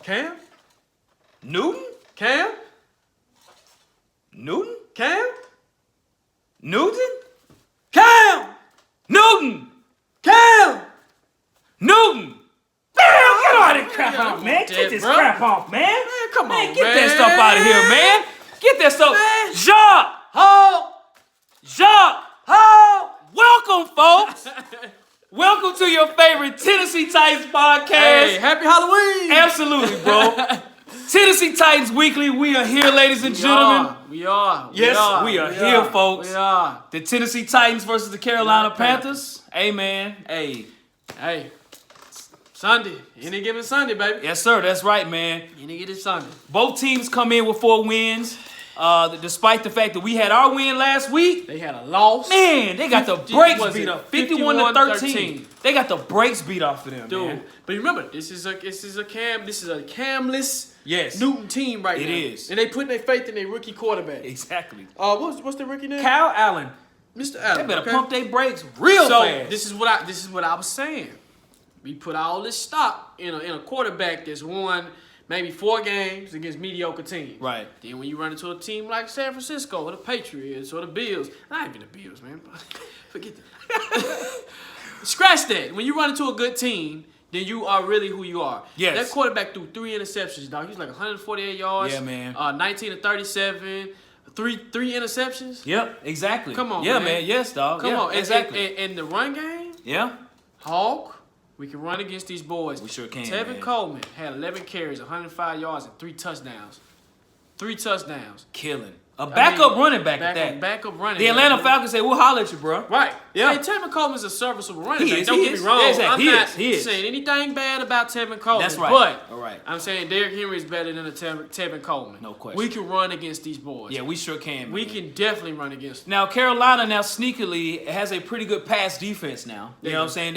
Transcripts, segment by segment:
Cam? Newton? Cam? Newton? Cam? Newton? Cam! Newton! Cam! Newton! Damn, get all that crap out, man. Get this crap off, man. Come on, man. Get that stuff out of here, man. Get that stuff. Jacques Hall. Welcome, folks. Welcome to your favorite Tennessee Titans podcast. Hey, happy Halloween. Absolutely, bro. Tennessee Titans Weekly. We are here, ladies and gentlemen. We are. Yes, we are here, folks. We are. The Tennessee Titans versus the Carolina Panthers. Hey, man. Hey. Sunday. Any given Sunday, baby. Yes, sir. That's right, man. Any given Sunday. Both teams come in with 4 wins. Despite the fact that we had our win last week. They had a loss. Man, they got the brakes beat up. 51-13. They got the brakes beat off of them, dude. Man. But remember, this is a Camless Newton team right now. It is. And they putting their faith in their rookie quarterback. Exactly. What's the rookie name? Kyle Allen. Mr. Allen. They better pump their brakes real fast. This is what I was saying. We put all this stock in a quarterback that's won maybe 4 games against mediocre teams. Right. Then when you run into a team like San Francisco or the Patriots or the Bills, not even the Bills, man. Forget that. Scratch that. When you run into a good team, then you are really who you are. Yes. That quarterback threw 3 interceptions, dog. He was like 148 yards. Yeah, man. 19 to 37. Three interceptions. Yep, exactly. Come on, yeah, man. Yes, dog. Come on. Exactly. And the run game. Yeah. Hawk. We can run against these boys. We sure can, Tevin Coleman had 11 carries, 105 yards, and 3 touchdowns. 3 touchdowns. Killing. A backup running back at that. Backup running The Atlanta Falcons say, we'll holler at you, bro. Right. Yeah. Hey, Tevin Coleman's a serviceable running back. Is, Don't get me wrong. Exactly. I'm not he saying anything bad about Tevin Coleman. That's right. But all right. I'm saying Derrick Henry is better than Tevin Coleman. No question. We can run against these boys. Yeah, we sure can, man. We can definitely run against them. Now, Carolina now sneakily has a pretty good pass defense now. You know what I'm saying?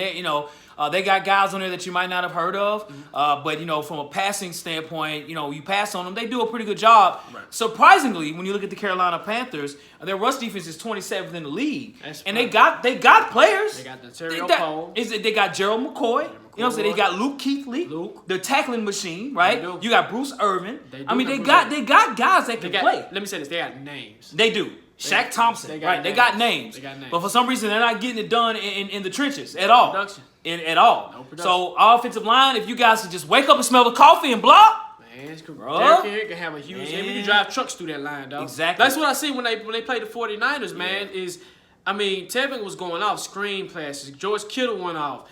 They got guys on there that you might not have heard of. But, from a passing standpoint, you pass on them. They do a pretty good job. Right. Surprisingly, when you look at the Carolina Panthers, their rush defense is 27th in the league. They got players. They got the Cole. They got Gerald McCoy. You know what I'm saying? They got Luke Kuechly, the tackling machine, right? You got Bruce Irvin. They got guys that can play. Let me say this. They got names. They do. Shaq Thompson, They got names. But for some reason, they're not getting it done in the trenches at all. Production. At all. No production. So, offensive line, if you guys could just wake up and smell the coffee and block. Man, Derrick Henry can have a huge game. We can drive trucks through that line, dog. Exactly. That's what I see when they play the 49ers, man, Tevin was going off, screen passes. George Kittle went off.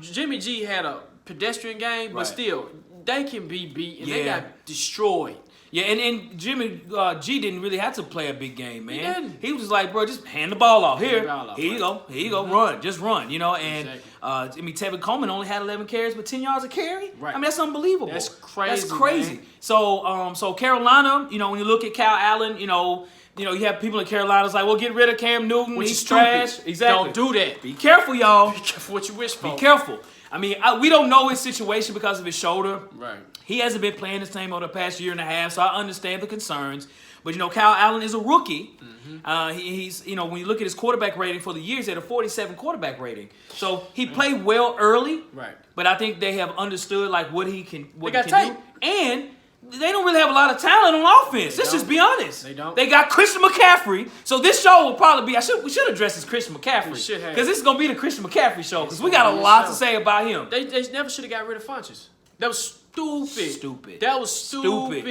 Jimmy G had a pedestrian game, but still, they can be beat, and they got destroyed. Yeah, and Jimmy G didn't really have to play a big game, man. He didn't. He was just like, bro, just hand the ball off. Here you go, run, just run, And Tevin Coleman only had 11 carries, but 10 yards a carry. Right. That's unbelievable. That's crazy. Man. So Carolina, when you look at Kyle Allen, you have people in Carolina that's like, well, get rid of Cam Newton. He's trash. Exactly. Don't do that. Be careful, y'all. Be careful what you wish for. Be careful. We don't know his situation because of his shoulder. Right. He hasn't been playing the same over the past year and a half, so I understand the concerns. But, Kyle Allen is a rookie. Mm-hmm. He's when you look at his quarterback rating for the years, he had a 47 quarterback rating. So he played well early. Right. But I think they have understood, what he can do. And they don't really have a lot of talent on offense. Let's just be honest. They don't. They got Christian McCaffrey. So this show will probably be, we should address this Christian McCaffrey. We should have. Because this is going to be the Christian McCaffrey show. Because we got a lot to say about him. They never should have got rid of Funches. That was stupid. That was stupid.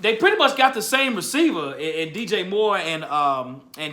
They pretty much got the same receiver in DJ Moore and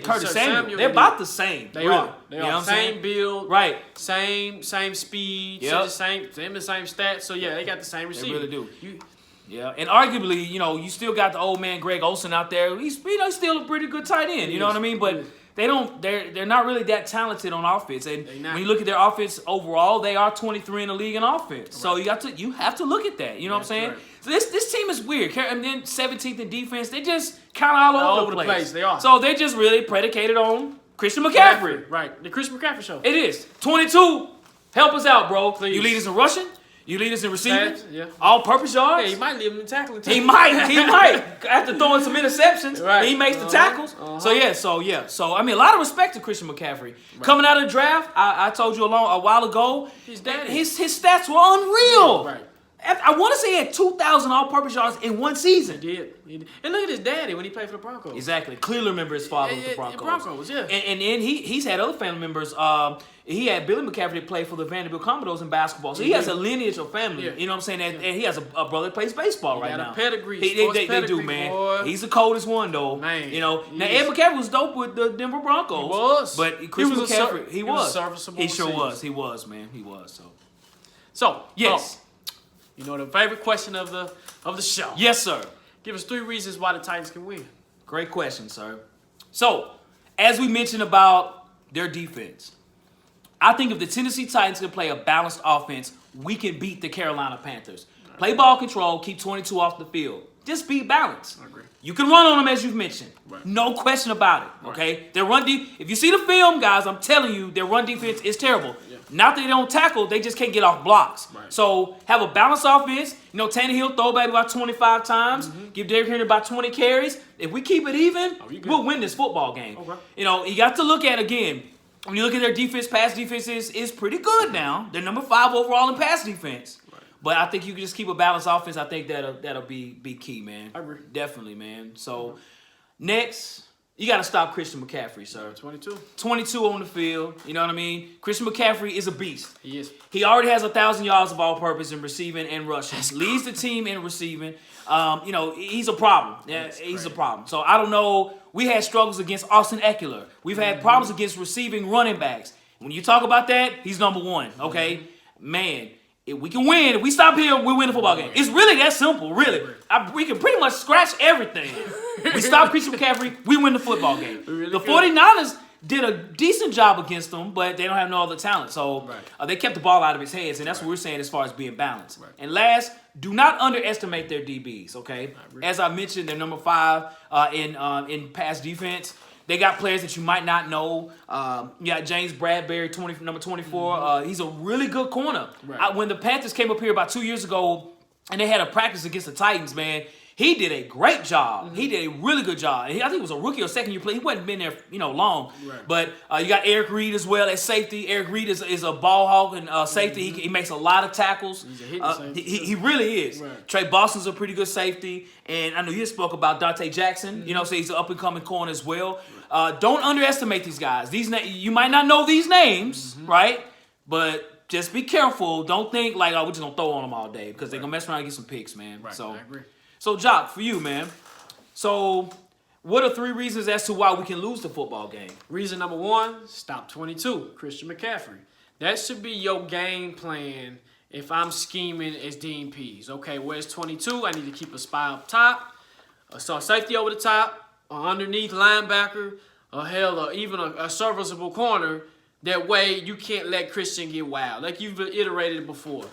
Curtis Samuel. They're about the same. They are. Same build. Right. Same speed. Yep. Same stats. So yeah, they got the same receiver. They really do. Yeah, and arguably, you still got the old man Greg Olsen out there. He's still a pretty good tight end. You know what I mean? But they're not really that talented on offense. And when you look at their offense overall, they are 23 in the league in offense. Right. So you have to look at that. You know what I'm saying? Right. So this team is weird. And then 17th in defense, they just kind of all over the place. They are. So they just really predicated on Christian McCaffrey. Right. The Christian McCaffrey show. It is. 22. Help us out, bro. Please. You lead us in rushing. You lead us in receiving, yeah. all-purpose yards. Yeah, he might lead them in tackling too. He might. After throwing some interceptions, right. He makes the tackles. So a lot of respect to Christian McCaffrey. Right. Coming out of the draft, I told you a while ago, his stats were unreal. Right. I want to say he had 2,000 all-purpose yards in one season. He did. And look at his daddy when he played for the Broncos. Exactly. Clearly remember his father with the Broncos, yeah. And he's had other family members. He had Billy McCaffrey that played for the Vanderbilt Commodores in basketball. So he has a lineage of family. Yeah. You know what I'm saying? And he has a brother that plays baseball right now. Pedigree. They do, man. Boy. He's the coldest one, though. Man. You know. Now, Ed McCaffrey was dope with the Denver Broncos. He was. But Christian McCaffrey, he was. Serviceable. He sure was. He was, man. He was. So, yes. You know the favorite question of the show. Yes, sir. Give us 3 reasons why the Titans can win. Great question, sir. So, as we mentioned about their defense, I think if the Tennessee Titans can play a balanced offense, we can beat the Carolina Panthers. Right. Play ball control, keep 22 off the field. Just be balanced. I agree. You can run on them as you've mentioned. Right. No question about it, okay? Right. Their run if you see the film, guys, I'm telling you, their run defense is terrible. Yeah. Not that they don't tackle, they just can't get off blocks. Right. So have a balanced offense. You know, Tannehill throw back about 25 times. Mm-hmm. Give Derrick Henry about 20 carries. If we keep it even, we'll win this football game. Okay. You know, you got to look at, again, when you look at their defense, pass defense is pretty good now. They're number 5 overall in pass defense. Right. But I think you can just keep a balanced offense. I think that'll be key, man. I agree. Definitely, man. So, next, you got to stop Christian McCaffrey, sir. 22 on the field. You know what I mean? Christian McCaffrey is a beast. He is. He already has 1,000 yards of all-purpose in receiving and rushing. Leads the team in receiving. You know, he's a problem. Yeah, he's a problem. So, I don't know. We had struggles against Austin Eckler. We've had problems against receiving running backs. When you talk about that, he's number 1, okay? Man, if we can win, if we stop here, we'll win the football game. It's really that simple, really. We can pretty much scratch everything. We stop Christian McCaffrey, we win the football game. The 49ers did a decent job against them, but they don't have no other talent. So they kept the ball out of his hands, and that's what we're saying as far as being balanced. Right. And last, do not underestimate their DBs, okay? As I mentioned, they're number 5 in pass defense. They got players that you might not know. You got James Bradbury, number 24. Mm-hmm. He's a really good corner. Right. When the Panthers came up here about 2 years ago and they had a practice against the Titans, man, he did a great job. Mm-hmm. He did a really good job. I think he was a rookie or second-year player. He wasn't been there, long. Right. But you got Eric Reed as well at safety. Eric Reed is a ball hawk and safety. Mm-hmm. He makes a lot of tackles. He's a hitting safety. He really is. Right. Trey Boston's a pretty good safety. And I know you spoke about Dante Jackson. Mm-hmm. You know, so he's an up-and-coming corner as well. Right. Don't underestimate these guys. You might not know these names, right? But just be careful. Don't think like, we're just going to throw on them all day because they're going to mess around and get some picks, man. Right. So, I agree. So, Jock, for you, man. So, what are 3 reasons as to why we can lose the football game? Reason number 1, stop 22, Christian McCaffrey. That should be your game plan if I'm scheming as Dean Pease. Okay, where's 22? I need to keep a spy up top, a safety over the top, or underneath linebacker, or even a serviceable corner. That way, you can't let Christian get wild. Like you've iterated before.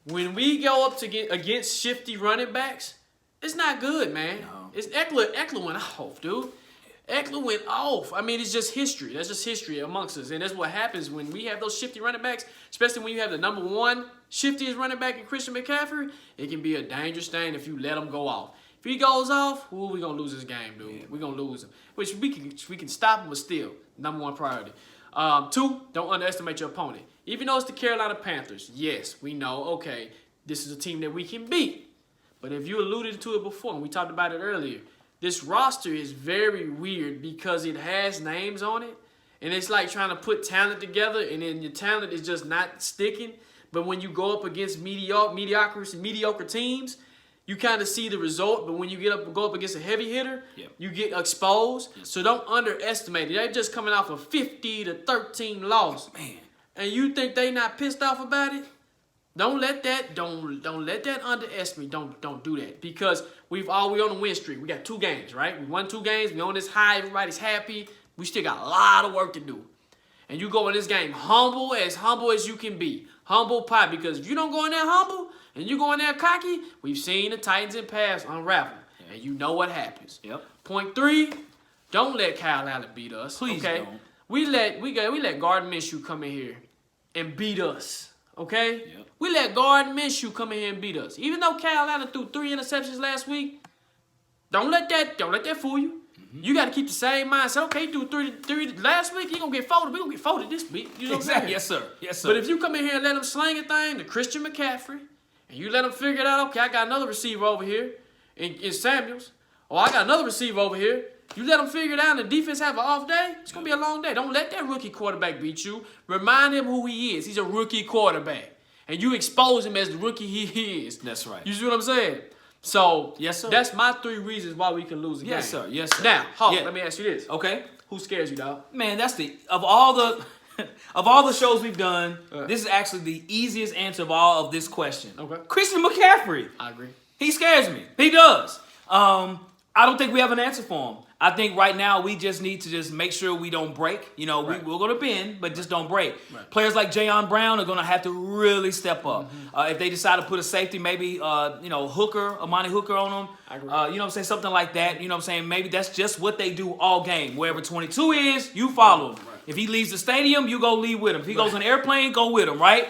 When we go up against shifty running backs, it's not good, man. No. It's Eckler went off, dude. Eckler went off. I mean, it's just history. That's just history amongst us. And that's what happens when we have those shifty running backs, especially when you have the number 1 shiftiest running back in Christian McCaffrey. It can be a dangerous thing if you let him go off. If he goes off, we're going to lose this game, dude. Yeah. We're going to lose him. Which we can stop him, but still, number 1 priority. 2, don't underestimate your opponent. Even though it's the Carolina Panthers, yes, we know, okay, this is a team that we can beat. But if you alluded to it before, and we talked about it earlier, this roster is very weird because it has names on it. And it's like trying to put talent together, and then your talent is just not sticking. But when you go up against mediocre teams, you kind of see the result. But when you go up against a heavy hitter, you get exposed. Yep. So don't underestimate it. They're just coming off a 50-13 loss. Man. And you think they not pissed off about it? Don't let that underestimate. Don't do that because we on a win streak. We got 2 games, right? We won 2 games. We on this high. Everybody's happy. We still got a lot of work to do. And you go in this game humble as you can be. Humble pie, because if you don't go in there humble and you go in there cocky, we've seen the Titans in past unravel. And you know what happens. Yep. Point 3, don't let Kyle Allen beat us. Please don't. We let Gardner Minshew come in here and beat us. Okay? Yep. We let Gardner Minshew come in here and beat us. Even though Kyle Allen threw 3 interceptions last week, don't let that fool you. Mm-hmm. You got to keep the same mindset. Okay, he threw 3 last week. He gonna get folded. We gonna get folded this week. You know what I'm saying? Yes, sir. Yes, sir. But if you come in here and let him sling a thing to Christian McCaffrey, and you let them figure it out, okay, I got another receiver over here in Samuels, or I got another receiver over here. You let them figure it out and the defense have an off day, it's going to be a long day. Don't let that rookie quarterback beat you. Remind him who he is. He's a rookie quarterback. And you expose him as the rookie he is. That's right. You see what I'm saying? So, yes, sir. That's my 3 reasons why we can lose a game. Yes, sir. Yes, sir. Now, let me ask you this. Okay. Who scares you, dog? Man, that's of all the shows we've done, this is actually the easiest answer of all of this question. Okay. Christian McCaffrey. I agree. He scares me. He does. I don't think we have an answer for him. I think right now we just need to just make sure we don't break. You know, we're going to bend, but just don't break. Right. Players like Jayon Brown are going to have to really step up. Mm-hmm. If they decide to put a safety, maybe, Amani Hooker on them. I agree. You know what I'm saying? Something like that. You know what I'm saying? Maybe that's just what they do all game. Wherever 22 is, you follow him. Right. If he leaves the stadium, you go leave with him. If he goes on an airplane, go with him, right?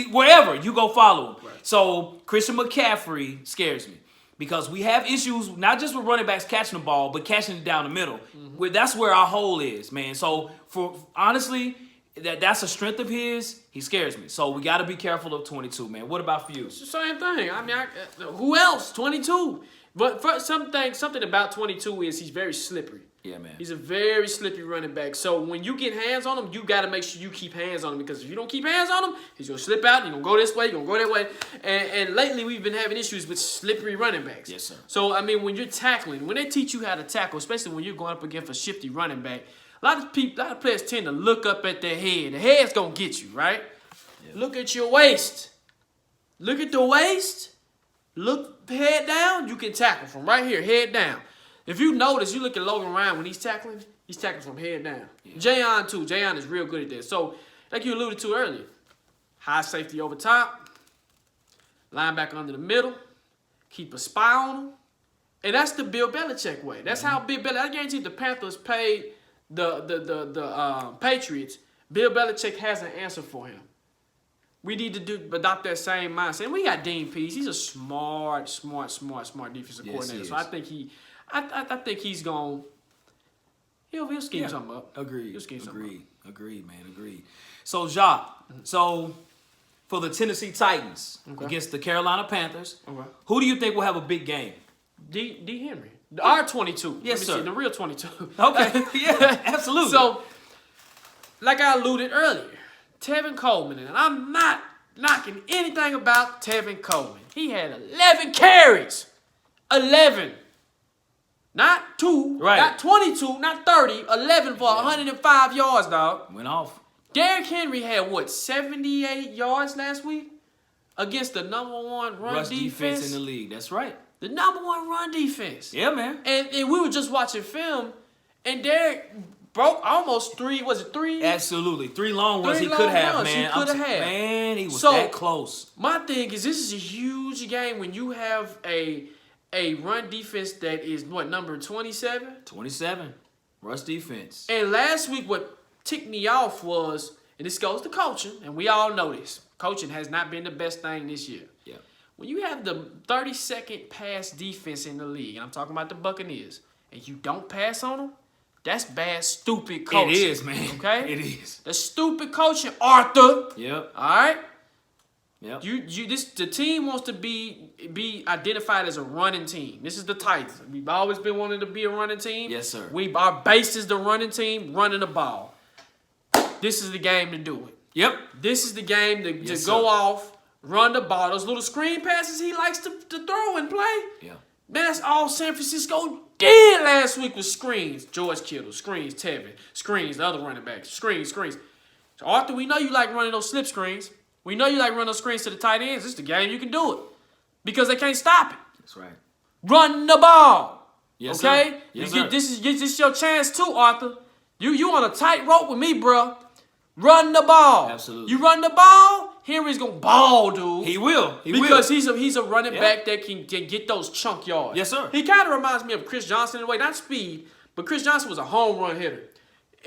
Wherever, you go follow him. Right. So Christian McCaffrey scares me. Because we have issues, not just with running backs catching the ball, but catching it down the middle. Mm-hmm. That's where our hole is, man. So, honestly, that's a strength of his. He scares me. So, we got to be careful of 22, man. What about for you? It's the same thing. I mean, who else? 22. But something about 22 is he's very slippery. Yeah, man. He's a very slippery running back. So when you get hands on him, you got to make sure you keep hands on him, because if you don't keep hands on him, he's going to slip out. He's going to go this way. He's going to go that way. And lately we've been having issues with slippery running backs. Yes, sir. So, I mean, when you're tackling, when they teach you how to tackle, especially when you're going up against a shifty running back, a lot of players tend to look up at their head. The head's going to get you, right? Yeah. Look at your waist. Look at the waist. Look head down. You can tackle from right here, head down. If you notice, you look at Logan Ryan when he's tackling from head down. Yeah. Jayon, too. Jayon is real good at that. So, like you alluded to earlier, high safety over top, linebacker under the middle, keep a spy on him. And that's the Bill Belichick way. That's how Bill Belichick, I guarantee the Panthers paid the Patriots. Bill Belichick has an answer for him. We need to adopt that same mindset. And we got Dean Pease. He's a smart defensive coordinator. So I think he's going. He'll scheme something up. Agreed. Agreed. So Jacques, for the Tennessee Titans against the Carolina Panthers, who do you think will have a big game? D. Henry. Our 22. Yes, sir. The real 22. Okay. Yeah, absolutely. So, like I alluded earlier, Tevin Coleman, and I'm not knocking anything about Tevin Coleman. He had 11 carries. 11. Not 2, not 22, not 30, 11 for 105 yards, dog. Went off. Derrick Henry had, 78 yards last week against the number 1 run defense in the league. That's right. The number 1 run defense. Yeah, man. And we were just watching film, and Derrick broke almost 3, was it 3? Absolutely. 3 long ones he could have, man. He could have. Man, he was that close. My thing is, this is a huge game when you have a run defense that is, number 27? 27. Rush defense. And last week, what ticked me off was, and this goes to coaching, and we all know this, coaching has not been the best thing this year. Yeah. When you have the 32nd pass defense in the league, and I'm talking about the Buccaneers, and you don't pass on them, that's bad, stupid coaching. It is, man. Okay? It is. The stupid coaching, Arthur. Yep. All right? Yep. The team wants to be identified as a running team. This is the Titans. We've always been wanting to be a running team. Yes, sir. Our base is the running team, running the ball. This is the game to do it. Yep. This is the game to just go off, run the ball. Those little screen passes he likes to throw and play. Yeah. Man, that's all San Francisco did last week was screens. George Kittle, screens, Tevin, screens, the other running backs, screens. So Arthur, we know you like running those slip screens. We know you like running those screens to the tight ends. This is the game you can do it. Because they can't stop it. That's right. Run the ball. Yes, okay? Sir. Yes, sir. This is your chance too, Arthur. You on a tight rope with me, bro. Run the ball. Absolutely. You run the ball, Henry's gonna ball, dude. He will. Because he's a running back that can get those chunk yards. Yes, sir. He kind of reminds me of Chris Johnson in a way, not speed, but Chris Johnson was a home run hitter.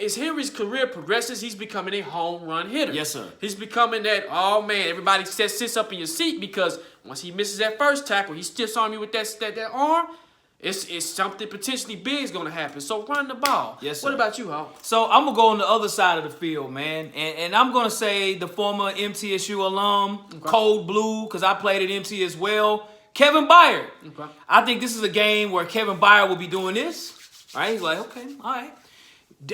As Henry's career progresses, he's becoming a home run hitter. Yes, sir. He's becoming that, oh man, everybody sits up in your seat because once he misses that first tackle, he stiffs on you with that arm. it's something potentially big is going to happen. So run the ball. Yes, sir. What about you, Hawk? So I'm going to go on the other side of the field, man. And I'm going to say the former MTSU alum, Cold Blue, because I played at MT as well, Kevin Byard. Okay. I think this is a game where Kevin Byard will be doing this. Right? He's like, okay, all right.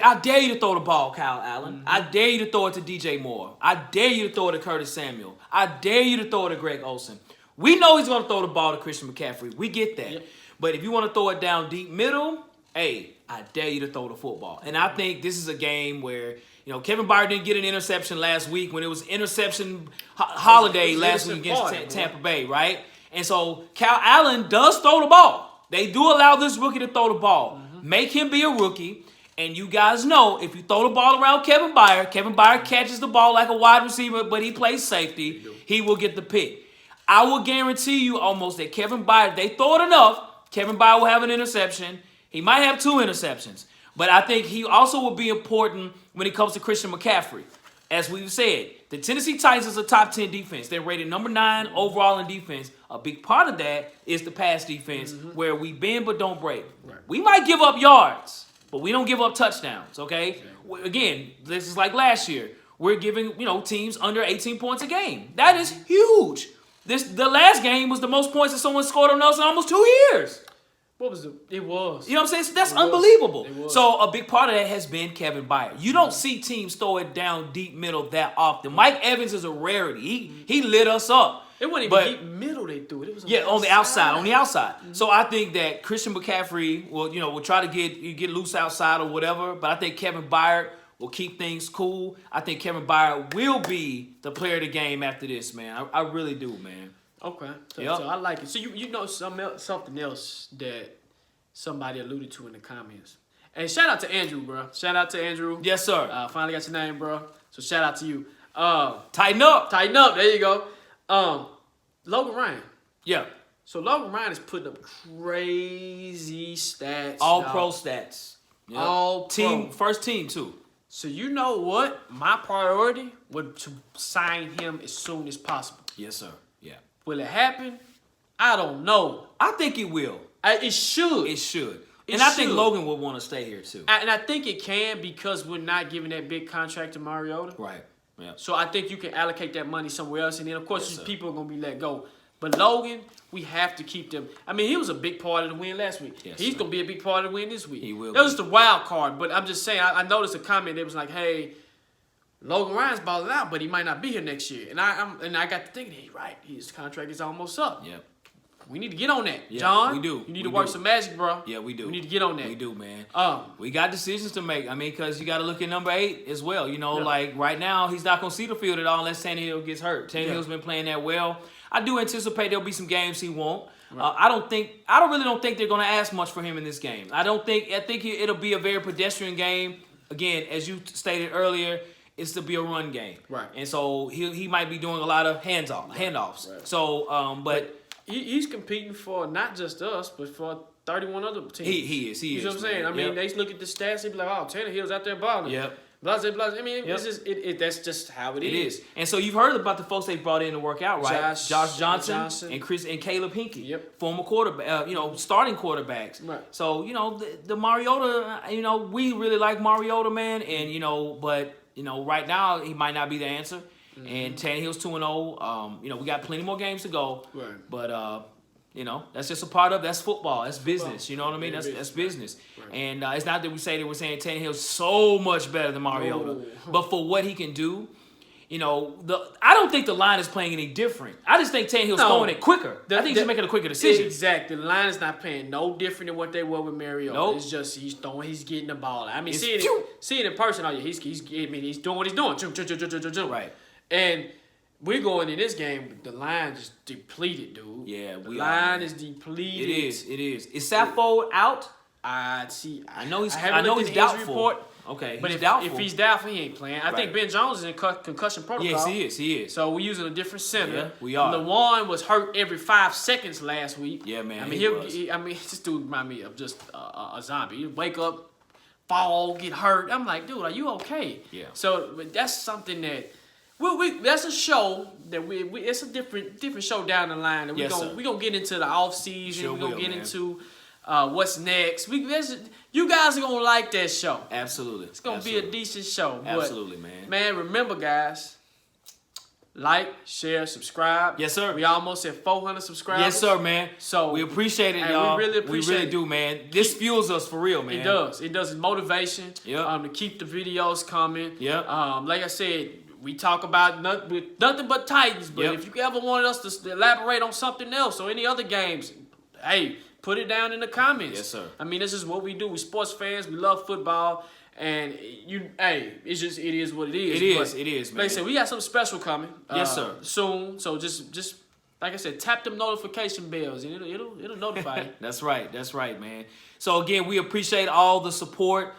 I dare you to throw the ball, Kyle Allen. Mm-hmm. I dare you to throw it to DJ Moore. I dare you to throw it to Curtis Samuel. I dare you to throw it to Greg Olsen. We know he's going to throw the ball to Christian McCaffrey. We get that. Yep. But if you want to throw it down deep middle, hey, I dare you to throw the football. And I think this is a game where, Kevin Byard didn't get an interception last week when it was interception holiday last week against Tampa Bay, right? And so Kyle Allen does throw the ball. They do allow this rookie to throw the ball. Mm-hmm. Make him be a rookie. And you guys know, if you throw the ball around Kevin Byard catches the ball like a wide receiver, but he plays safety, he will get the pick. I will guarantee you almost that Kevin Byard, they throw it enough, Kevin Byard will have an interception. He might have 2 interceptions. But I think he also will be important when it comes to Christian McCaffrey. As we've said, the Tennessee Titans is a top 10 defense. They're rated number 9 overall in defense. A big part of that is the pass defense, where we bend but don't break. Right. We might give up yards, but we don't give up touchdowns, okay? Again, this is like last year. We're giving, teams under 18 points a game. That is huge. The last game was the most points that someone scored on us in almost 2 years. What was it? It was. You know what I'm saying? That's unbelievable. So a big part of that has been Kevin Byard. You don't see teams throw it down deep middle that often. Mike Evans is a rarity. He lit us up. It wasn't even deep middle they threw it. It was on the outside. Mm-hmm. So I think that Christian McCaffrey will try to get loose outside or whatever. But I think Kevin Byard will keep things cool. I think Kevin Byard will be the player of the game after this, man. I really do, man. Okay. So I like it. So you know something else that somebody alluded to in the comments. And shout out to Andrew, bro. Shout out to Andrew. Yes, sir. Finally got your name, bro. So shout out to you. Tighten up. Tighten up. There you go. Logan Ryan. Yeah. So Logan Ryan is putting up crazy stats. All pro stats. Yep. All team, pro. First team too. So you know what? My priority would to sign him as soon as possible. Yes, sir. Yeah. Will it happen? I don't know. I think it will. It should. It should. I think Logan will want to stay here too. And I think it can because we're not giving that big contract to Mariota. Right. Yeah. So I think you can allocate that money somewhere else. And then, of course, people are going to be let go. But Logan, we have to keep them. I mean, he was a big part of the win last week. Yes, He's going to be a big part of the win this week. He will. That was the wild card. But I'm just saying, I noticed a comment that was like, hey, Logan Ryan's balling out, but he might not be here next year. And I got to thinking, hey, right, his contract is almost up. Yep. We need to get on that, John. We do. You need to work some magic, bro. Yeah, we do. We need to get on that. We do, man. We got decisions to make. I mean, because you got to look at number 8 as well. Like right now, he's not going to see the field at all unless Tannehill gets hurt. Tannehill's been playing that well. I do anticipate there'll be some games he won't. Right. I really don't think they're going to ask much for him in this game. I think it'll be a very pedestrian game. Again, as you stated earlier, it's to be a run game. Right. And so he might be doing a lot of handoffs. Right. So, but he's competing for not just us, but for 31 other teams. He is. You know what I'm saying? I mean, they look at the stats, they be like, oh, Tannehill's out there balling. Yep. Blah, blah, blah. I mean, it's just, that's just how it is. It is. And so you've heard about the folks they brought in to work out, right? Josh Johnson and Caleb Hinkey. Yep. Former quarterback, starting quarterbacks. Right. So, the Mariota, we really like Mariota, man. And, but, right now he might not be the answer. Mm-hmm. And Tannehill's 2-0. We got plenty more games to go. Right. But, that's just a part of that's football. That's business. You know what I mean? That's business. Right. And it's not that we're saying Tannehill's so much better than Mariota. No. But for what he can do, I don't think the line is playing any different. I just think Tannehill's throwing it quicker. I think he's making a quicker decision. Exactly. The line is not playing no different than what they were with Mariota. Nope. It's just he's getting the ball. I mean, seeing it in person, he's doing what he's doing. Right. And we're going in this game, the line just depleted, dude. Yeah, the line is depleted. It is. Is Saffold out? I know he's doubtful. Report, okay, but if he's doubtful, he ain't playing. I think Ben Jones is in concussion protocol. Yes, he is. So we're using a different center. Yeah, we are. LeWan was hurt every 5 seconds last week. Yeah, man. I mean, this dude remind me of just a zombie. You wake up, fall, get hurt. I'm like, dude, are you okay? Yeah. So that's something that. That's a show that it's a different show down the line. And we're gonna get into the off season. We're gonna get into what's next. You guys are going to like that show. Absolutely. It's going to be a decent show. Absolutely, man. Man, remember, guys, like, share, subscribe. Yes, sir. We almost at 400 subscribers. Yes, sir, man. So we appreciate it, hey, y'all. We really appreciate it. We really do, man. This fuels us for real, man. It does. It does. It's motivation. Yep. To keep the videos coming. Yep. Like I said, we talk about nothing but Titans. But if you ever wanted us to elaborate on something else or any other games, hey, put it down in the comments. Yes, sir. I mean, this is what we do. We sports fans. We love football. And it is what it is. It is, man. Like I said, we got something special coming. Yes, sir. Soon. So just like I said, tap them notification bells and it'll notify you. That's right, man. So again, we appreciate all the support.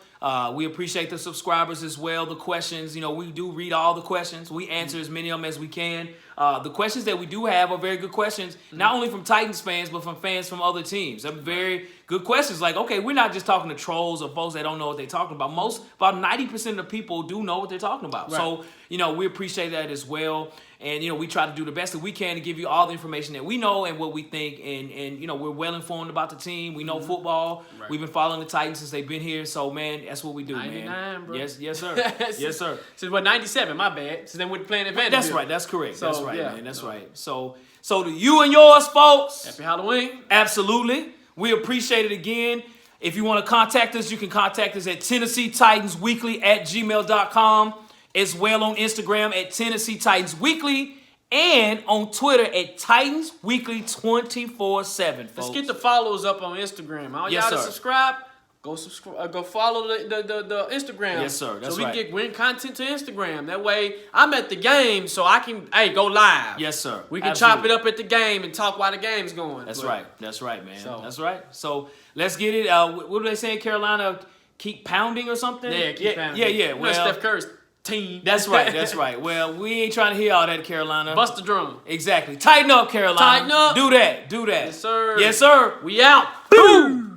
We appreciate the subscribers as well. The questions, we do read all the questions. We answer as many of them as we can. The questions that we do have are very good questions, not only from Titans fans, but from fans from other teams. They're very good questions. Like, okay, we're not just talking to trolls or folks that don't know what they're talking about. About 90% of the people do know what they're talking about. Right. So, we appreciate that as well. And, we try to do the best that we can to give you all the information that we know and what we think. And we're well informed about the team. We know football. Right. We've been following the Titans since they've been here. So, man, that's what we do, 99, man. bro. Yes, sir. Yes, sir. Since 97, my bad. Since then we're playing advantage. That's right. That's correct. So, that's right, man. That's right. So to you and yours, folks. Happy Halloween. Absolutely. We appreciate it again. If you want to contact us, you can contact us at TennesseeTitansWeekly@gmail.com, as well on Instagram at Tennessee Titans Weekly, and on Twitter at Titans Weekly 24/7. Let's get the followers up on Instagram. All y'all to subscribe. Go subscribe. Go follow the Instagram. Yes, sir. That's so we right. can bring content to Instagram. That way, I'm at the game, so I can go live. Yes, sir. We can chop it up at the game and talk while the game's going. That's right. That's right, man. That's right. So let's get it. What do they say in Carolina? Keep pounding or something? Yeah, keep pounding. Yeah. Well, Steph Curry's team. That's right. That's right. Well, we ain't trying to hear all that, Carolina. Bust the drum. Exactly. Tighten up, Carolina. Tighten up. Do that. Yes, sir. Yes, sir. We out. Boom.